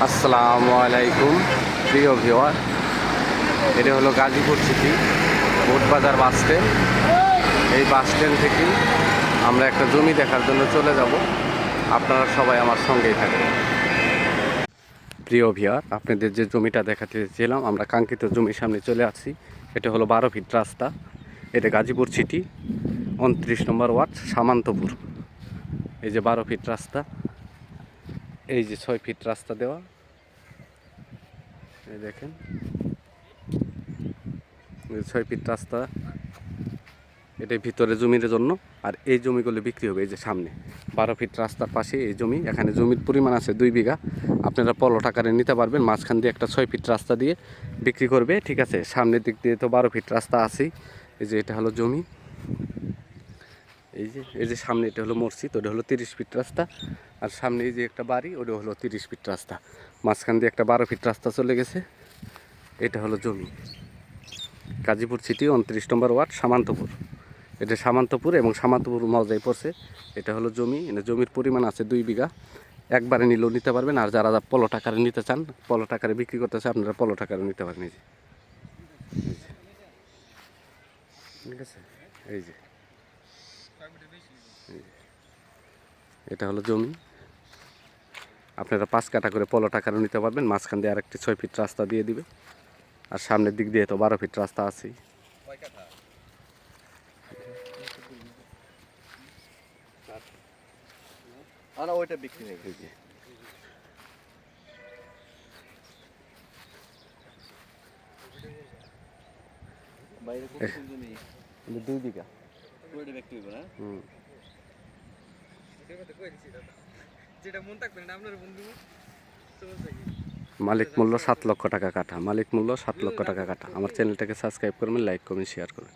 আসসালামু আলাইকুম প্রিয় ভিউয়ার, এটা হলো Gazipur city Botbazar bus stand. এই বাস স্ট্যান্ড থেকেই আমরা একটা জমি দেখার জন্য চলে যাব। আপনারা সবাই আমার সঙ্গেই থাকবেন। প্রিয় ভিউয়ার, আপনাদের যে জমিটা দেখাতে চেয়েছিলাম, আমরা কাঙ্ক্ষিত জমির সামনে চলে আসছি। এটা হলো 12 ফিট রাস্তা। এটা গাজীপুর সিটি 29 নম্বর ওয়ার্ড সামান্তপুর। এই যে 12 ফিট রাস্তা, এই যে 6 ফিট রাস্তা দেওয়া, এই দেখেন 6 ফিট রাস্তা। এটা ভিতরে জমির জন্য, আর এই জমিগুলো বিক্রি হবে এই যে সামনে 12 ফিট রাস্তার পাশে এই জমি। এখানে জমির পরিমাণ আছে 2 বিঘা। আপনারা প্লট আকারে নিতে পারবেন। মাঝখান দিয়ে একটা 6 ফিট রাস্তা দিয়ে বিক্রি করবে, ঠিক আছে। সামনের দিক দিয়ে তো 12 ফিট রাস্তা আছেই। এই যে এটা হলো জমি, এই যে সামনে এটা হলো মসজিদ, ওটা হলো 30 ফিট রাস্তা। আর সামনে এই যে একটা বাড়ি, ওটা হলো 30 ফিট রাস্তা। মাঝখান দিয়ে একটা 12 ফিট রাস্তা চলে গেছে। এটা হলো জমি, গাজীপুর সিটি 29 নম্বর ওয়ার্ড সামান্তপুর। এটা সামান্তপুর এবং সামান্তপুর মৌজায় পড়ছে। এটা হলো জমি। জমির পরিমাণ আছে 2 বিঘা। একবারে নিলেও নিতে পারবেন, আর যারা প্লট আকারে নিতে চান, প্লট আকারে বিক্রি করতে চান, আপনারা প্লট আকারে নিতে পারেন। এই যে ঠিক আছে, এই যে এটা হলো জমি। আপনারা 5 কাঠা করে প্লট আকারে নিতে পারবেন। মাঝখান দিয়ে আরেকটি 6 ফিট রাস্তা দিয়ে দিবে, আর সামনের দিক দিয়ে তো 12 ফিট রাস্তা আছেই। ওইটা বিক্রি হয়ে গেছে। বাইরে কত জমি? 2 বিঘা। ওইটা বিক্রি হবে না? যেটা মন থাকবে না আপনার বন্ধু। মালিক মূল্য 7 লক্ষ টাকা কাঠা। মালিক মূল্য 7 লক্ষ টাকা কাঠা। আমার চ্যানেলটাকে সাবস্ক্রাইব করবেন, লাইক করবেন, শেয়ার করবেন।